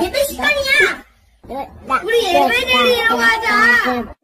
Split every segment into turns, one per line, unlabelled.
예배 시간이야! 우리 예배 드리러 가자!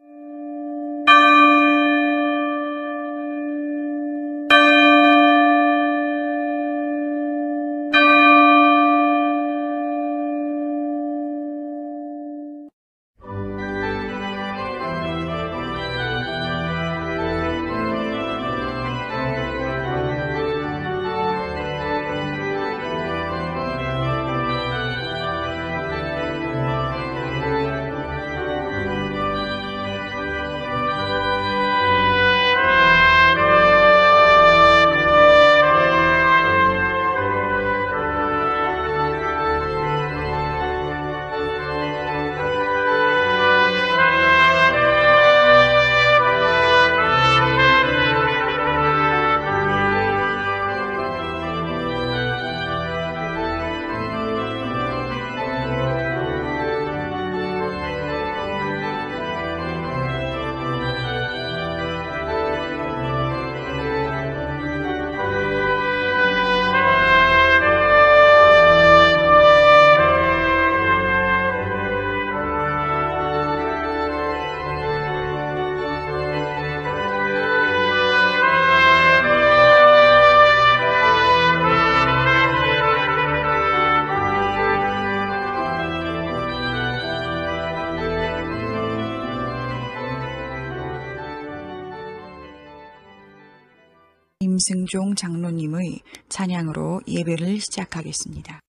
임승종 장로님의 찬양으로 예배를 시작하겠습니다.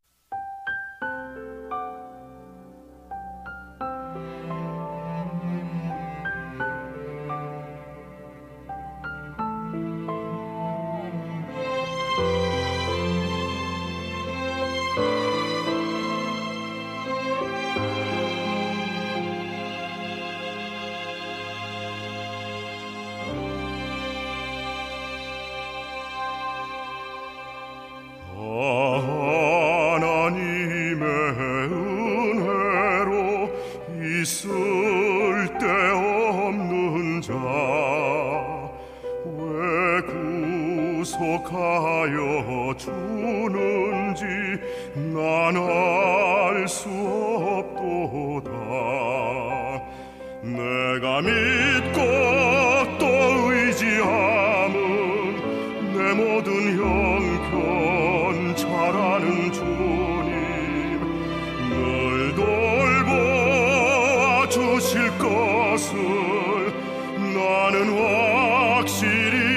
구속하여 주는지 난 알 수 없도다. 내가 믿고 또 의지함은 내 모든 형편 잘 아는 주님 늘 돌보아 주실 것을 나는 확실히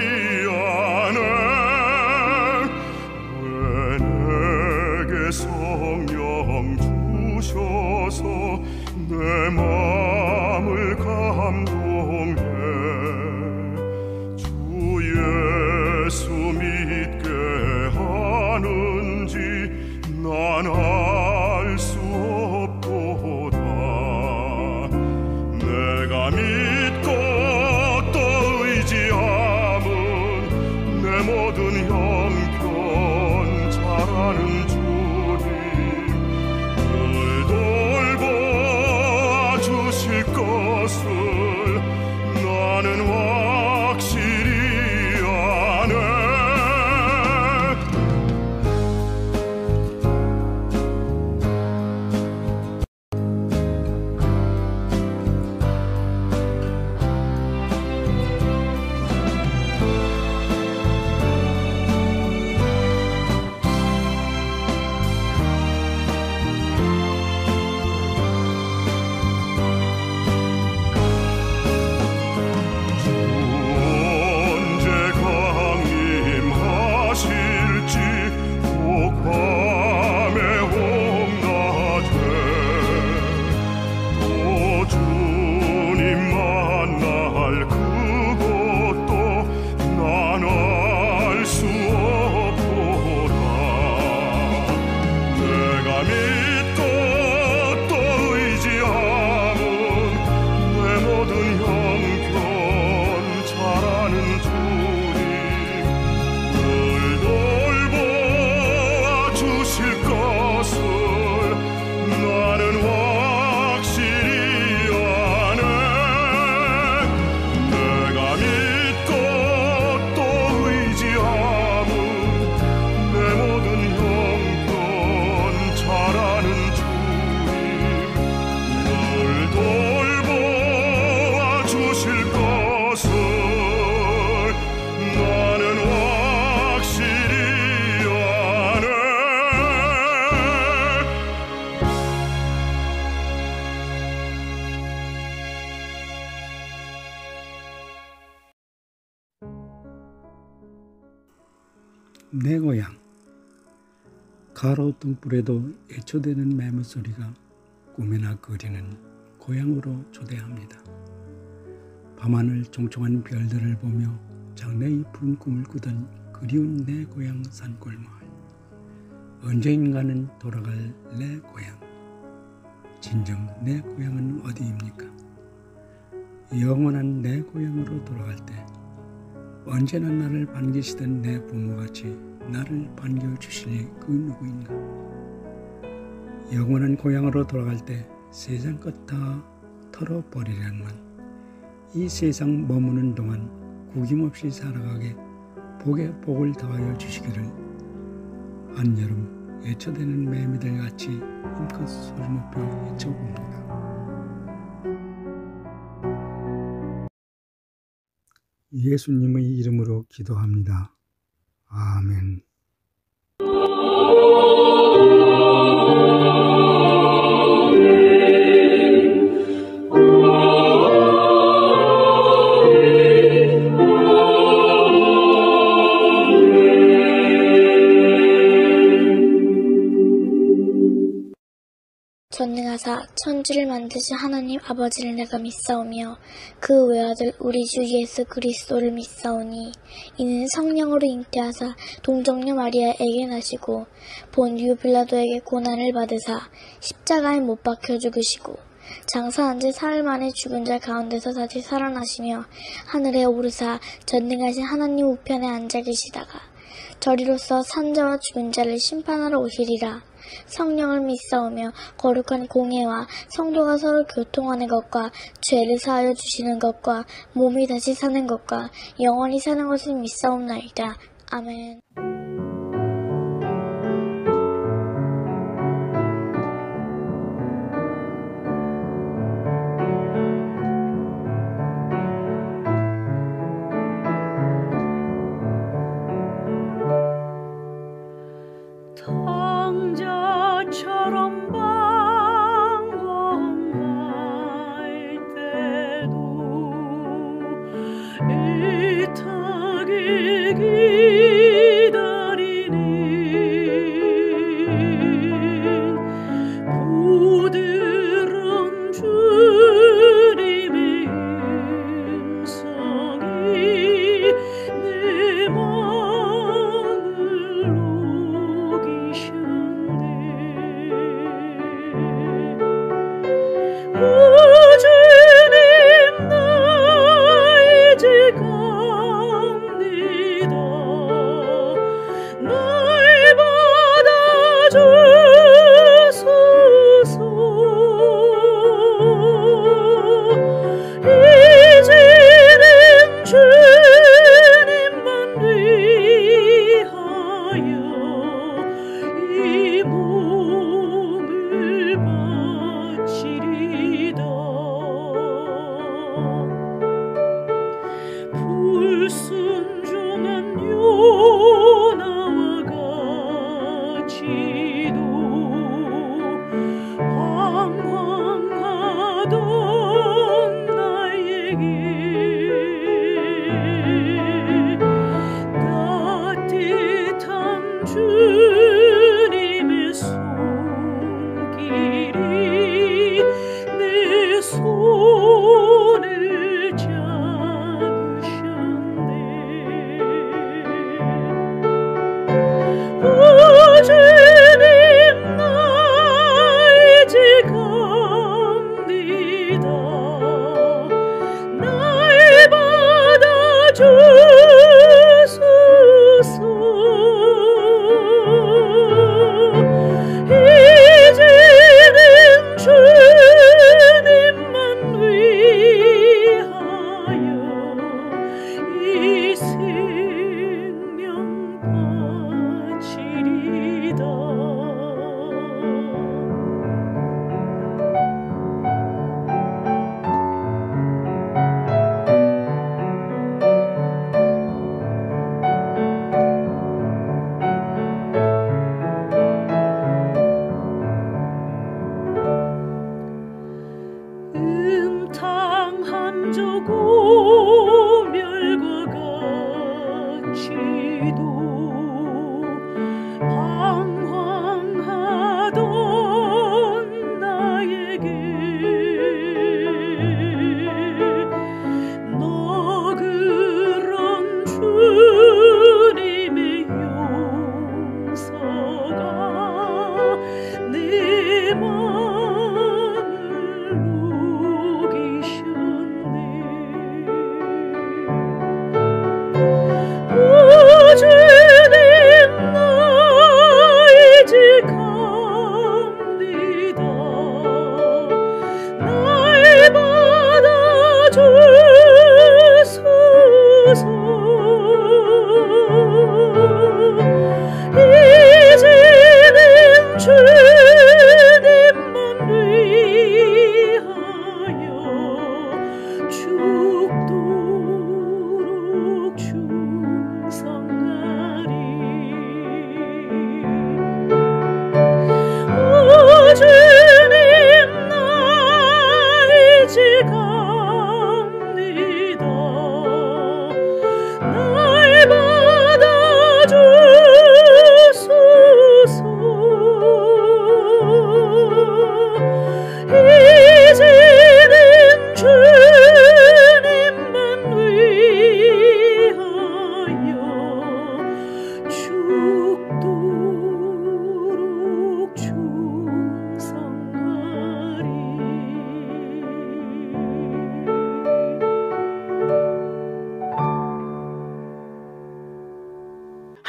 성령 주셔서 내 마음을 감동해 주 예수 믿게 하는지 난 알 수 없도다. 내가 믿고 또 의지함은 내 모든 형편 잘 아는 것을
내 고향. 가로 등불에도 애초되는 매물소리가 꿈에나 그리는 고향으로 초대합니다. 밤하늘 총총한 별들을 보며 장래의 푸른 꿈을 꾸던 그리운 내 고향 산골마을. 언젠가는 돌아갈 내 고향. 진정 내 고향은 어디입니까? 영원한 내 고향으로 돌아갈 때 언제나 나를 반기시던 내 부모같이 나를 반겨주실 그 누구인가? 영원한 고향으로 돌아갈 때 세상 것 다 털어버리려만 이 세상 머무는 동안 구김없이 살아가게 복에 복을 더하여 주시기를 한여름 애초되는 매미들 같이 힘껏 소리 높여 외쳐봅니다. 예수님의 이름으로 기도합니다. 아멘.
전능하사 천지를 만드신 하나님 아버지를 내가 믿사오며 그 외아들 우리 주 예수 그리스도를 믿사오니 이는 성령으로 잉태하사 동정녀 마리아에게 나시고 본유 빌라도에게 고난을 받으사 십자가에 못 박혀 죽으시고 장사한 지 사흘 만에 죽은 자 가운데서 다시 살아나시며 하늘에 오르사 전능하신 하나님 우편에 앉아 계시다가 저리로서 산자와 죽은 자를 심판하러 오시리라. 성령을 믿사오며 거룩한 공예와 성도가 서로 교통하는 것과 죄를 사하여 주시는 것과 몸이 다시 사는 것과 영원히 사는 것을 믿사옵나이다. 아멘.
당자처럼 방황할 때도 애타게 기다리는 부드러운 주님의 음성이 내 마음을 주님 나 이제 갑니다. 날 받아주소서. 이제는 주님만 위하여 이 몸을 바치리다.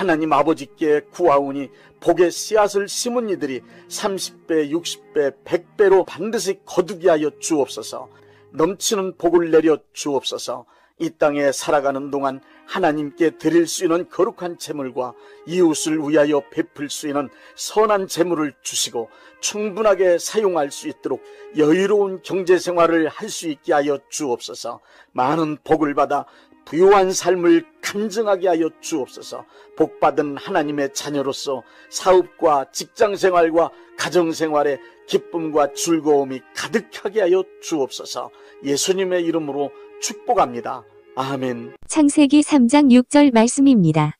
하나님 아버지께 구하오니 복의 씨앗을 심은 이들이 30배, 60배, 100배로 반드시 거두게 하여 주옵소서. 넘치는 복을 내려 주옵소서. 이 땅에 살아가는 동안 하나님께 드릴 수 있는 거룩한 재물과 이웃을 위하여 베풀 수 있는 선한 재물을 주시고 충분하게 사용할 수 있도록 여유로운 경제생활을 할 수 있게 하여 주옵소서. 많은 복을 받아 부유한 삶을 간증하게 하여 주옵소서. 복받은 하나님의 자녀로서 사업과 직장생활과 가정생활에 기쁨과 즐거움이 가득하게 하여 주옵소서. 예수님의 이름으로 축복합니다. 아멘.
창세기 3장 6절 말씀입니다.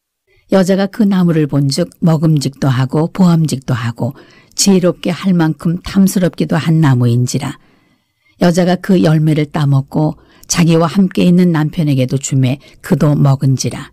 여자가 그 나무를 본즉 먹음직도 하고 보암직도 하고 지혜롭게 할 만큼 탐스럽기도 한 나무인지라. 여자가 그 열매를 따먹고 자기와 함께 있는 남편에게도 주매 그도 먹은지라.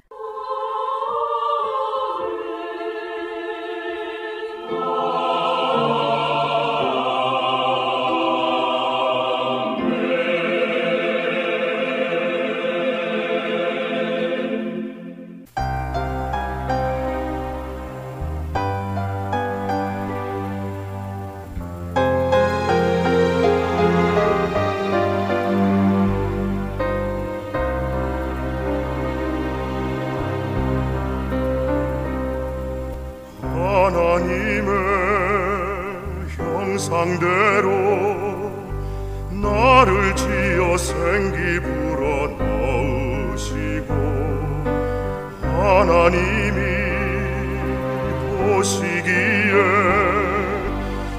하나님의 형상대로 나를 지어 생기 불어 넣으시고 하나님이 보시기에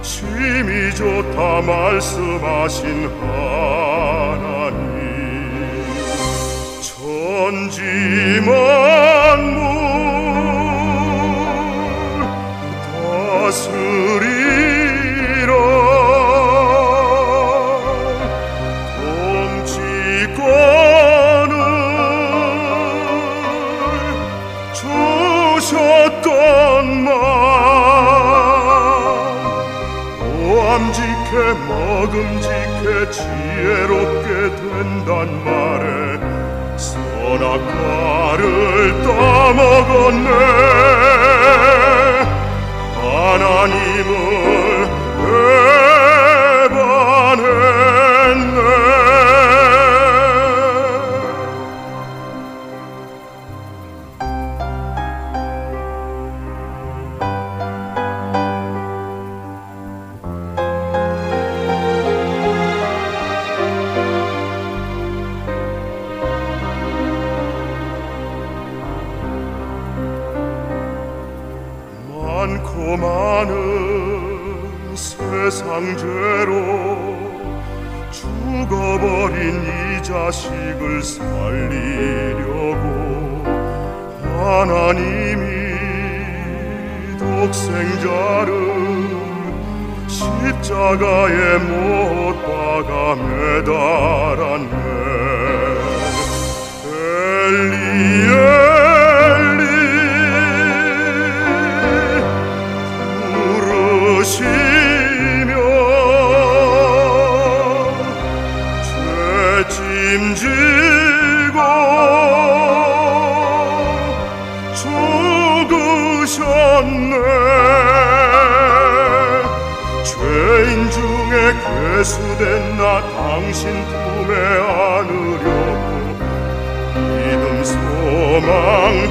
심히 좋다 말씀하신 하나님 천지 만물 다스리라 통치권을 주셨던 말 보암직해 먹음직해 지혜롭게 된단 말에 선악과를 따먹었네 하나님을 배반했네 많고 많은 세상 죄로 죽어버린 이 자식을 살리려고 하나님이 독생자를 십자가에 못 박아 매달았네 엘리 엘리 부르시며 죄짐지고 죽으셨네 죄인 중에 괴수된 나 당신 품에 안으려고 믿음 소망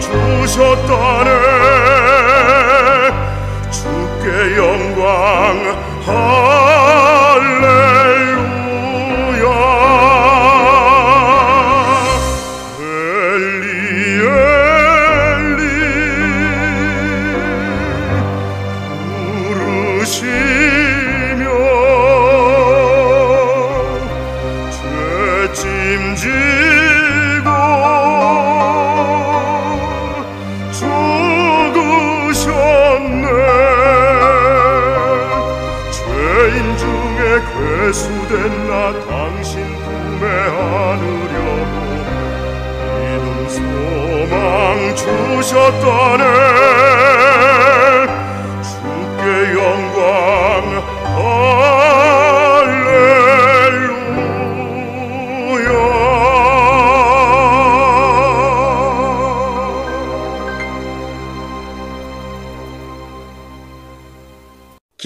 주셨다네 주께 영광 할렐루야 엘리 엘리 부르시며 죄짐지고 죽으셨네 죄인 중에 괴수된 나 당신 품에 안으려고 믿음 소망 주셨다네 주께 영광 할렐루야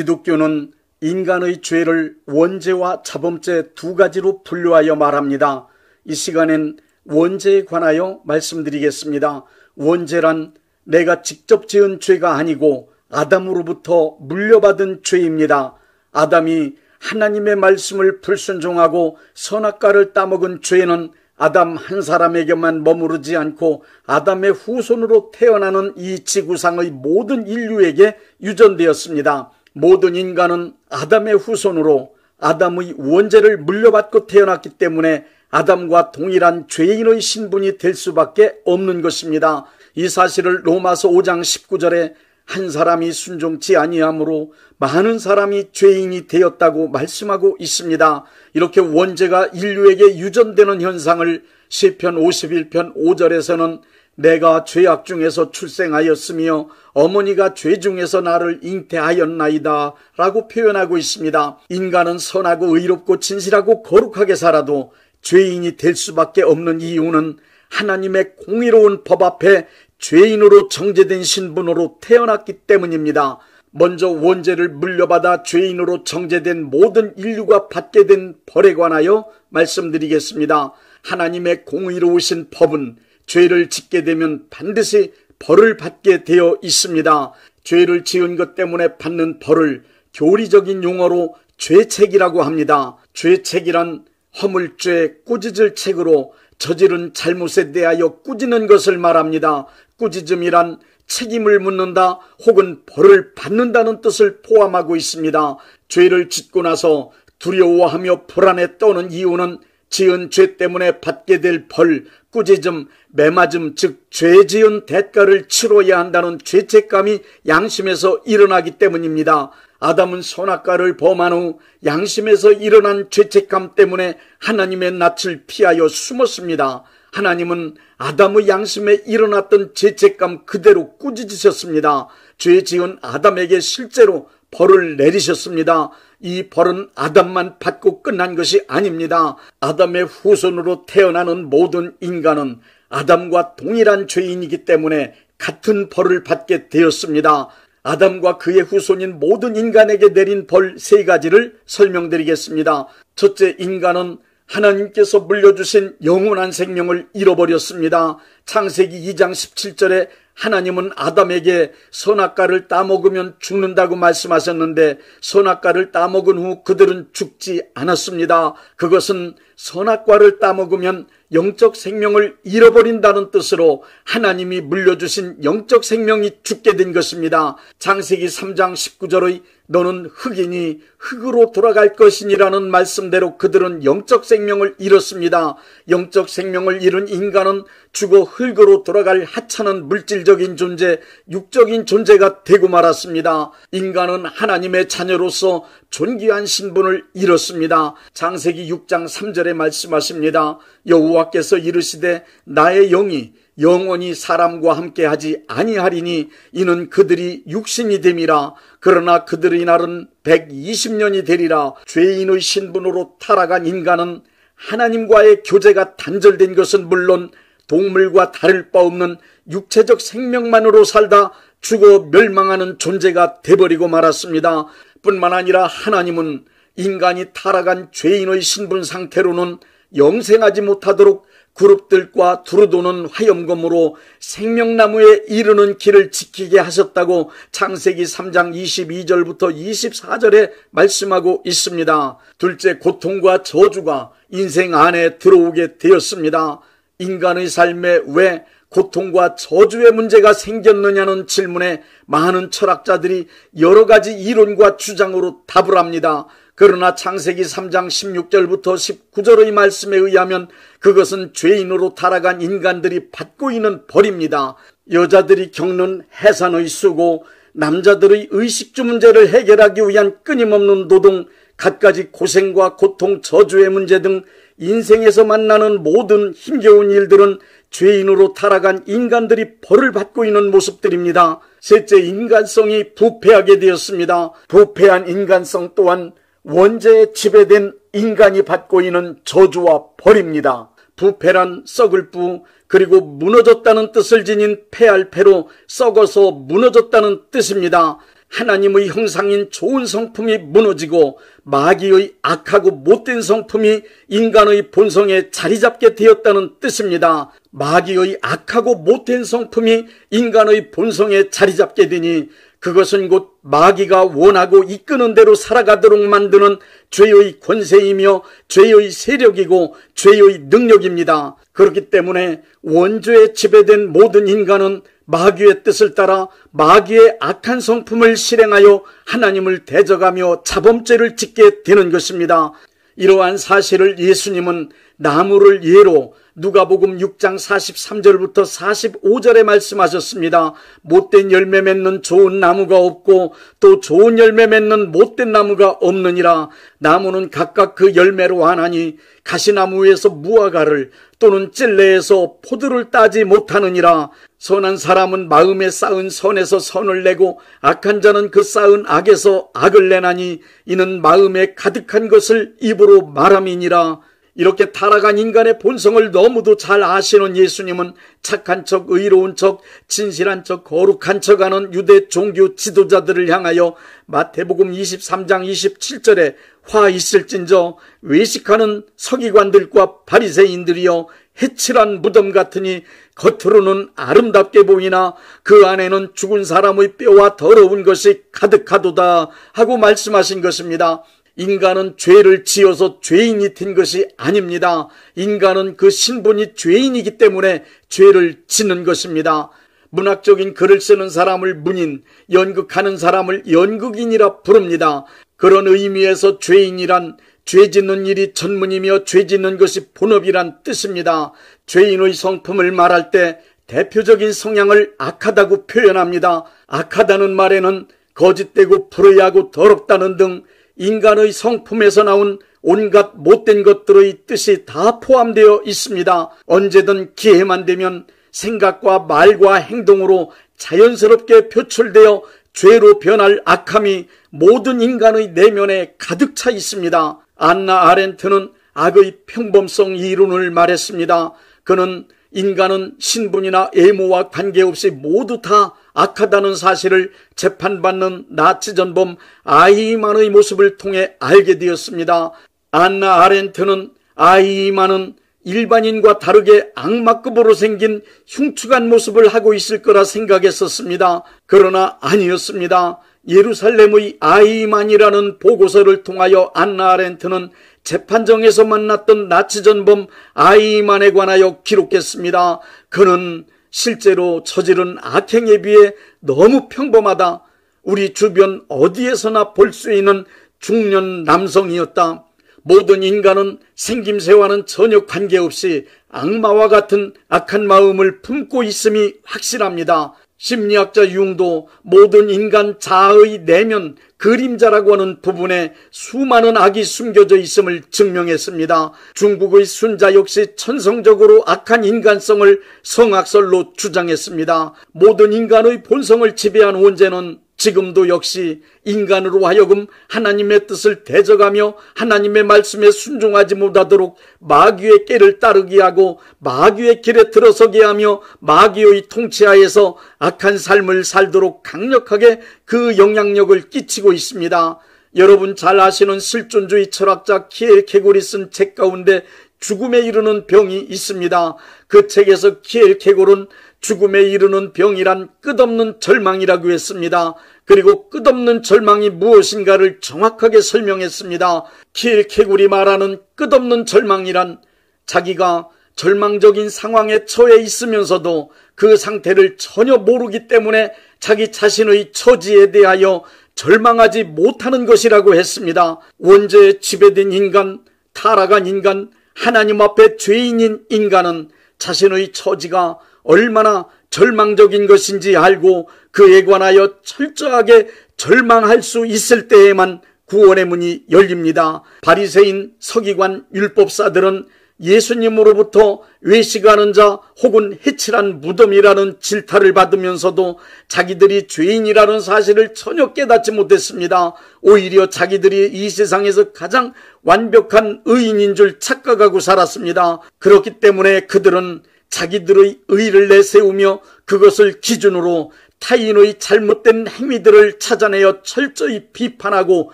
기독교는 인간의 죄를 원죄와 자범죄 두 가지로 분류하여 말합니다. 이 시간엔 원죄에 관하여 말씀드리겠습니다. 원죄란 내가 직접 지은 죄가 아니고 아담으로부터 물려받은 죄입니다. 아담이 하나님의 말씀을 불순종하고 선악과를 따먹은 죄는 아담 한 사람에게만 머무르지 않고 아담의 후손으로 태어나는 이 지구상의 모든 인류에게 유전되었습니다. 모든 인간은 아담의 후손으로 아담의 원죄를 물려받고 태어났기 때문에 아담과 동일한 죄인의 신분이 될 수밖에 없는 것입니다. 이 사실을 로마서 5장 19절에 한 사람이 순종치 아니함으로 많은 사람이 죄인이 되었다고 말씀하고 있습니다. 이렇게 원죄가 인류에게 유전되는 현상을 시편 51편 5절에서는 내가 죄악 중에서 출생하였으며 어머니가 죄 중에서 나를 잉태하였나이다 라고 표현하고 있습니다. 인간은 선하고 의롭고 진실하고 거룩하게 살아도 죄인이 될 수밖에 없는 이유는 하나님의 공의로운 법 앞에 죄인으로 정죄된 신분으로 태어났기 때문입니다. 먼저 원죄를 물려받아 죄인으로 정죄된 모든 인류가 받게 된 벌에 관하여 말씀드리겠습니다. 하나님의 공의로우신 법은 죄를 짓게 되면 반드시 벌을 받게 되어 있습니다. 죄를 지은 것 때문에 받는 벌을 교리적인 용어로 죄책이라고 합니다. 죄책이란 허물죄, 꾸짖을 책으로 저지른 잘못에 대하여 꾸짖는 것을 말합니다. 꾸짖음이란 책임을 묻는다 혹은 벌을 받는다는 뜻을 포함하고 있습니다. 죄를 짓고 나서 두려워하며 불안에 떠는 이유는 지은 죄 때문에 받게 될 벌, 꾸짖음, 매맞음, 즉 죄 지은 대가를 치러야 한다는 죄책감이 양심에서 일어나기 때문입니다. 아담은 선악과를 범한 후 양심에서 일어난 죄책감 때문에 하나님의 낯을 피하여 숨었습니다. 하나님은 아담의 양심에 일어났던 죄책감 그대로 꾸짖으셨습니다. 죄 지은 아담에게 실제로 벌을 내리셨습니다. 이 벌은 아담만 받고 끝난 것이 아닙니다. 아담의 후손으로 태어나는 모든 인간은 아담과 동일한 죄인이기 때문에 같은 벌을 받게 되었습니다. 아담과 그의 후손인 모든 인간에게 내린 벌 세 가지를 설명드리겠습니다. 첫째, 인간은 하나님께서 물려주신 영원한 생명을 잃어버렸습니다. 창세기 2장 17절에 하나님은 아담에게 선악과를 따먹으면 죽는다고 말씀하셨는데 선악과를 따먹은 후 그들은 죽지 않았습니다. 그것은 선악과를 따먹으면 영적 생명을 잃어버린다는 뜻으로 하나님이 물려주신 영적 생명이 죽게 된 것입니다. 창세기 3장 19절의 너는 흙이니 흙으로 돌아갈 것이니라는 말씀대로 그들은 영적 생명을 잃었습니다. 영적 생명을 잃은 인간은 죽어 흙으로 돌아갈 하찮은 물질적인 존재, 육적인 존재가 되고 말았습니다. 인간은 하나님의 자녀로서 존귀한 신분을 잃었습니다. 창세기 6장 3절에 말씀하십니다. 여호와께서 이르시되 나의 영이 영원히 사람과 함께하지 아니하리니 이는 그들이 육신이 됨이라. 그러나 그들의 날은 120년이 되리라. 죄인의 신분으로 타락한 인간은 하나님과의 교제가 단절된 것은 물론 동물과 다를 바 없는 육체적 생명만으로 살다 죽어 멸망하는 존재가 돼버리고 말았습니다. 뿐만 아니라 하나님은 인간이 타락한 죄인의 신분 상태로는 영생하지 못하도록 그룹들과 두루도는 화염검으로 생명나무에 이르는 길을 지키게 하셨다고 창세기 3장 22절부터 24절에 말씀하고 있습니다. 둘째, 고통과 저주가 인생 안에 들어오게 되었습니다. 인간의 삶에 왜 고통과 저주의 문제가 생겼느냐는 질문에 많은 철학자들이 여러 가지 이론과 주장으로 답을 합니다. 그러나 창세기 3장 16절부터 19절의 말씀에 의하면 그것은 죄인으로 타락한 인간들이 받고 있는 벌입니다. 여자들이 겪는 해산의 수고, 남자들의 의식주 문제를 해결하기 위한 끊임없는 노동, 갖가지 고생과 고통, 저주의 문제 등 인생에서 만나는 모든 힘겨운 일들은 죄인으로 타락한 인간들이 벌을 받고 있는 모습들입니다. 셋째, 인간성이 부패하게 되었습니다. 부패한 인간성 또한 원죄에 지배된 인간이 받고 있는 저주와 벌입니다. 부패란 썩을 부, 그리고 무너졌다는 뜻을 지닌 패할 패로 썩어서 무너졌다는 뜻입니다. 하나님의 형상인 좋은 성품이 무너지고 마귀의 악하고 못된 성품이 인간의 본성에 자리 잡게 되었다는 뜻입니다. 마귀의 악하고 못된 성품이 인간의 본성에 자리 잡게 되니 그것은 곧 마귀가 원하고 이끄는 대로 살아가도록 만드는 죄의 권세이며 죄의 세력이고 죄의 능력입니다. 그렇기 때문에 원죄에 지배된 모든 인간은 마귀의 뜻을 따라 마귀의 악한 성품을 실행하여 하나님을 대적하며 자범죄를 짓게 되는 것입니다. 이러한 사실을 예수님은 나무를 예로 누가복음 6장 43절부터 45절에 말씀하셨습니다. 못된 열매 맺는 좋은 나무가 없고 또 좋은 열매 맺는 못된 나무가 없느니라. 나무는 각각 그 열매로 아나니 가시나무에서 무화과를 또는 찔레에서 포도를 따지 못하느니라. 선한 사람은 마음에 쌓은 선에서 선을 내고 악한 자는 그 쌓은 악에서 악을 내나니 이는 마음에 가득한 것을 입으로 말함이니라. 이렇게 타락한 인간의 본성을 너무도 잘 아시는 예수님은 착한 척, 의로운 척, 진실한 척, 거룩한 척하는 유대 종교 지도자들을 향하여 마태복음 23장 27절에 화 있을진저 외식하는 서기관들과 바리새인들이여 해칠한 무덤 같으니 겉으로는 아름답게 보이나 그 안에는 죽은 사람의 뼈와 더러운 것이 가득하도다 하고 말씀하신 것입니다. 인간은 죄를 지어서 죄인이 된 것이 아닙니다. 인간은 그 신분이 죄인이기 때문에 죄를 짓는 것입니다. 문학적인 글을 쓰는 사람을 문인, 연극하는 사람을 연극인이라 부릅니다. 그런 의미에서 죄인이란 죄 짓는 일이 전문이며 죄 짓는 것이 본업이란 뜻입니다. 죄인의 성품을 말할 때 대표적인 성향을 악하다고 표현합니다. 악하다는 말에는 거짓되고 불의하고 더럽다는 등 인간의 성품에서 나온 온갖 못된 것들의 뜻이 다 포함되어 있습니다. 언제든 기회만 되면 생각과 말과 행동으로 자연스럽게 표출되어 죄로 변할 악함이 모든 인간의 내면에 가득 차 있습니다. 안나 아렌트는 악의 평범성 이론을 말했습니다. 그는 인간은 신분이나 외모와 관계없이 모두 다 악하다는 사실을 재판받는 나치 전범 아히만의 모습을 통해 알게 되었습니다. 안나 아렌트는 아히만은 일반인과 다르게 악마급으로 생긴 흉측한 모습을 하고 있을 거라 생각했었습니다. 그러나 아니었습니다. 예루살렘의 아히만이라는 보고서를 통하여 안나 아렌트는 재판정에서 만났던 나치 전범 아히만에 관하여 기록했습니다. 그는 실제로 저지른 악행에 비해 너무 평범하다. 우리 주변 어디에서나 볼 수 있는 중년 남성이었다. 모든 인간은 생김새와는 전혀 관계없이 악마와 같은 악한 마음을 품고 있음이 확실합니다. 심리학자 융도 모든 인간 자아의 내면 그림자라고 하는 부분에 수많은 악이 숨겨져 있음을 증명했습니다. 중국의 순자 역시 천성적으로 악한 인간성을 성악설로 주장했습니다. 모든 인간의 본성을 지배한 원죄는 지금도 역시 인간으로 하여금 하나님의 뜻을 대적하며 하나님의 말씀에 순종하지 못하도록 마귀의 꾀를 따르게 하고 마귀의 길에 들어서게 하며 마귀의 통치하에서 악한 삶을 살도록 강력하게 그 영향력을 끼치고 있습니다. 여러분 잘 아시는 실존주의 철학자 키엘케골이 쓴 책 가운데 죽음에 이르는 병이 있습니다. 그 책에서 키엘케골은 죽음에 이르는 병이란 끝없는 절망이라고 했습니다. 그리고 끝없는 절망이 무엇인가를 정확하게 설명했습니다. 키엘케골이 말하는 끝없는 절망이란 자기가 절망적인 상황에 처해 있으면서도 그 상태를 전혀 모르기 때문에 자기 자신의 처지에 대하여 절망하지 못하는 것이라고 했습니다. 원죄에 지배된 인간, 타락한 인간, 하나님 앞에 죄인인 인간은 자신의 처지가 얼마나 절망적인 것인지 알고 그에 관하여 철저하게 절망할 수 있을 때에만 구원의 문이 열립니다. 바리새인, 서기관, 율법사들은 예수님으로부터 외식하는 자 혹은 해칠한 무덤이라는 질타를 받으면서도 자기들이 죄인이라는 사실을 전혀 깨닫지 못했습니다. 오히려 자기들이 이 세상에서 가장 완벽한 의인인 줄 착각하고 살았습니다. 그렇기 때문에 그들은 자기들의 의를 내세우며 그것을 기준으로 타인의 잘못된 행위들을 찾아내어 철저히 비판하고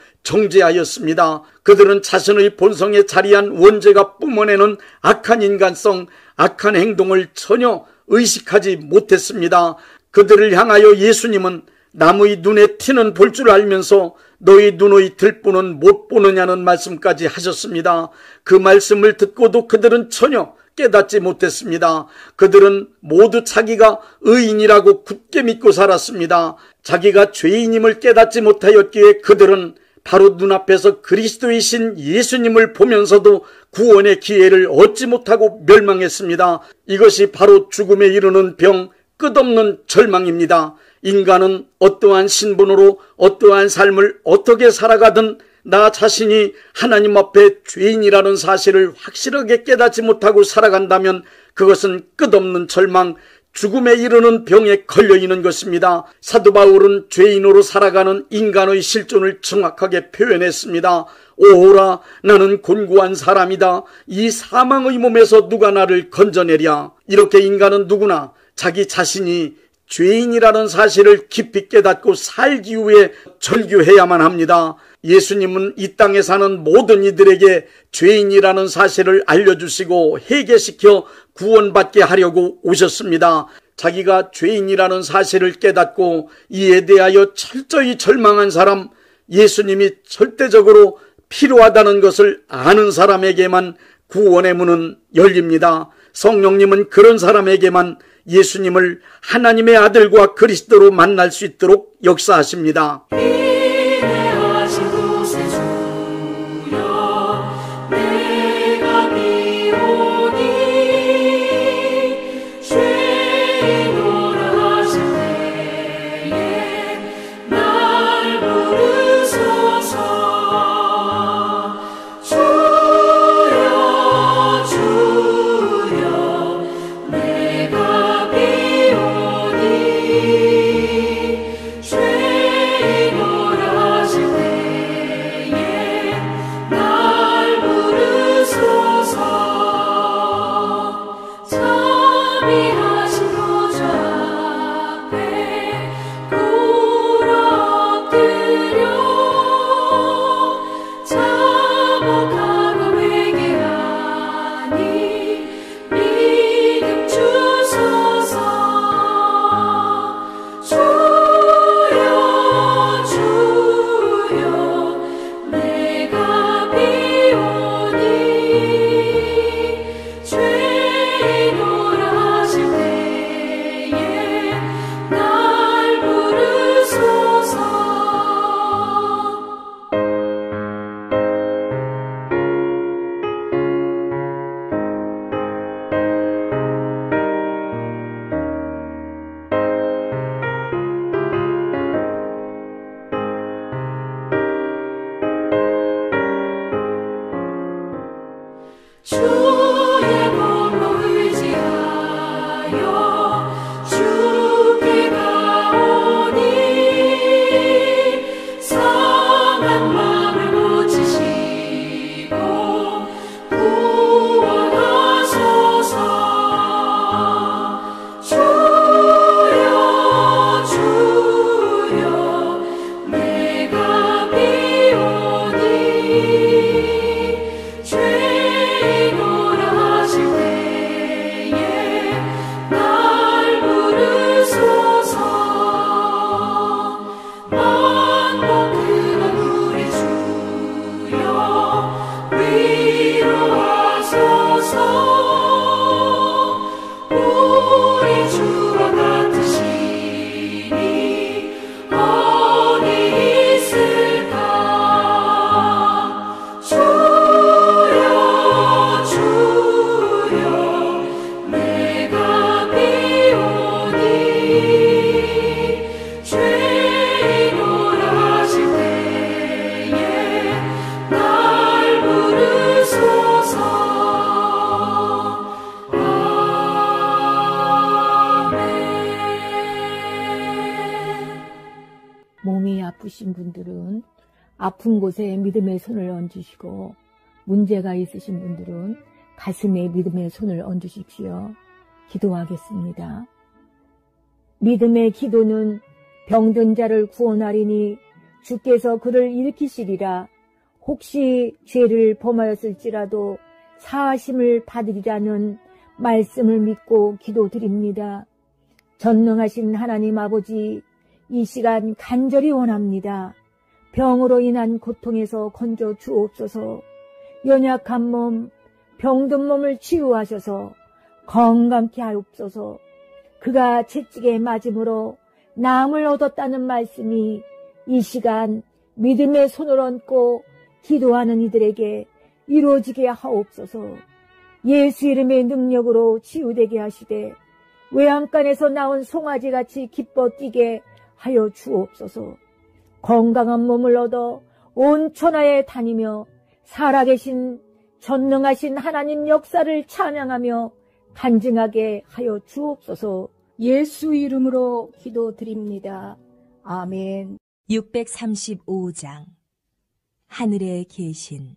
정죄하였습니다. 그들은 자신의 본성에 자리한 원죄가 뿜어내는 악한 인간성, 악한 행동을 전혀 의식하지 못했습니다. 그들을 향하여 예수님은 남의 눈에 티는 볼 줄 알면서 너희 눈의 들보는 못 보느냐는 말씀까지 하셨습니다. 그 말씀을 듣고도 그들은 전혀 깨닫지 못했습니다. 그들은 모두 자기가 의인이라고 굳게 믿고 살았습니다. 자기가 죄인임을 깨닫지 못하였기에 그들은 바로 눈앞에서 그리스도이신 예수님을 보면서도 구원의 기회를 얻지 못하고 멸망했습니다. 이것이 바로 죽음에 이르는 병, 끝없는 절망입니다. 인간은 어떠한 신분으로 어떠한 삶을 어떻게 살아가든 나 자신이 하나님 앞에 죄인이라는 사실을 확실하게 깨닫지 못하고 살아간다면 그것은 끝없는 절망, 죽음에 이르는 병에 걸려있는 것입니다. 사도 바울은 죄인으로 살아가는 인간의 실존을 정확하게 표현했습니다. 오호라, 나는 곤고한 사람이다. 이 사망의 몸에서 누가 나를 건져내랴. 이렇게 인간은 누구나 자기 자신이 죄인이라는 사실을 깊이 깨닫고 살기 위해 절규해야만 합니다. 예수님은 이 땅에 사는 모든 이들에게 죄인이라는 사실을 알려주시고 회개시켜 구원받게 하려고 오셨습니다. 자기가 죄인이라는 사실을 깨닫고 이에 대하여 철저히 절망한 사람, 예수님이 절대적으로 필요하다는 것을 아는 사람에게만 구원의 문은 열립니다. 성령님은 그런 사람에게만 예수님을 하나님의 아들과 그리스도로 만날 수 있도록 역사하십니다.
몸이 아프신 분들은 아픈 곳에 믿음의 손을 얹으시고 문제가 있으신 분들은 가슴에 믿음의 손을 얹으십시오. 기도하겠습니다. 믿음의 기도는 병든 자를 구원하리니 주께서 그를 일으키시리라. 혹시 죄를 범하였을지라도 사하심을 받으리라는 말씀을 믿고 기도드립니다. 전능하신 하나님 아버지, 이 시간 간절히 원합니다. 병으로 인한 고통에서 건져 주옵소서. 연약한 몸, 병든 몸을 치유하셔서 건강케 하옵소서. 그가 채찍에 맞음으로 나음을 얻었다는 말씀이 이 시간 믿음의 손을 얹고 기도하는 이들에게 이루어지게 하옵소서. 예수 이름의 능력으로 치유되게 하시되 외양간에서 나온 송아지같이 기뻐 뛰게 하여 주옵소서. 건강한 몸을 얻어 온 천하에 다니며 살아계신 전능하신 하나님 역사를 찬양하며 간증하게 하여 주옵소서. 예수 이름으로 기도드립니다. 아멘.
635장 하늘에 계신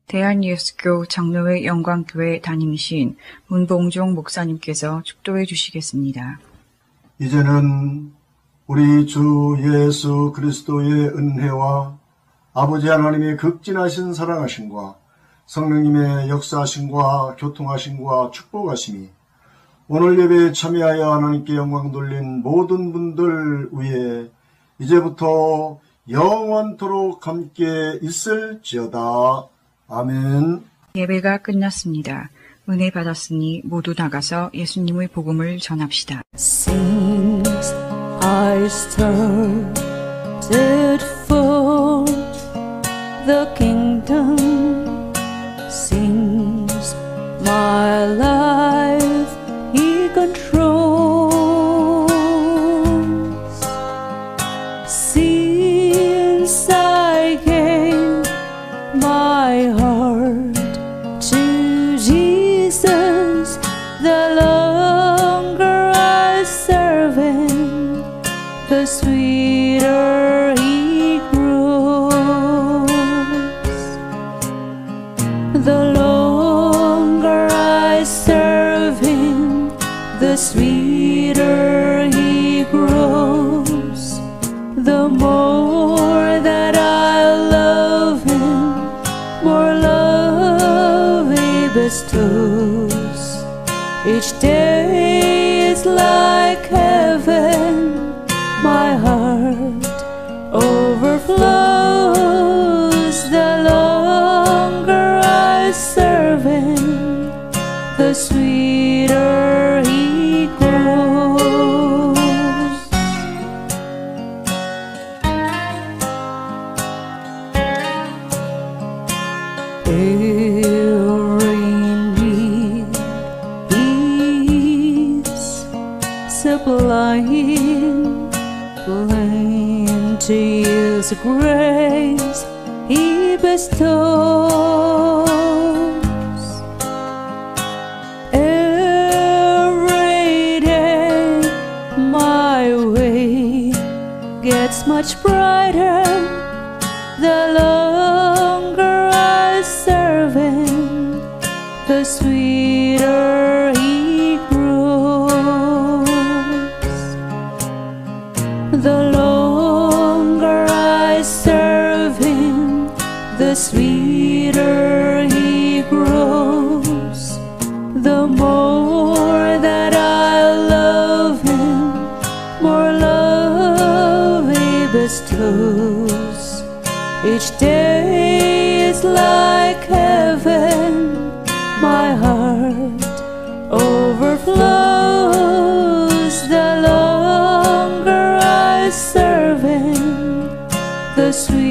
대한예수교 장로회 영광교회 담임이신 문봉종 목사님께서 축도해 주시겠습니다.
이제는 우리 주 예수 그리스도의 은혜와 아버지 하나님의 극진하신 사랑하심과 성령님의 역사하심과 교통하심과 축복하심이 오늘 예배에 참여하여 하나님께 영광 돌린 모든 분들 위에 이제부터 영원토록 함께 있을지어다. 아멘.
예배가 끝났습니다. 은혜 받았으니 모두 나가서 예수님의 복음을 전합시다.
Since I started for the kingdom, since my life He controls, since I gave my heart to Jesus, the longer I serve Him, the sweeter He grows. The longer I serve Him, the sweeter He grows. The more that I love Him, more love He bestows. Each day is like heaven, my heart overflows. The longer I serve Him, the sweeter He grows. Every need He His grace He bestows. Every day my way gets much brighter the longer I serve Him, the sweeter He grows. The longer I serve Him, the sweeter He grows. The more that I love Him, more love He bestows. Each day is like heaven, my heart overflows. The longer I serve Him, the sweeter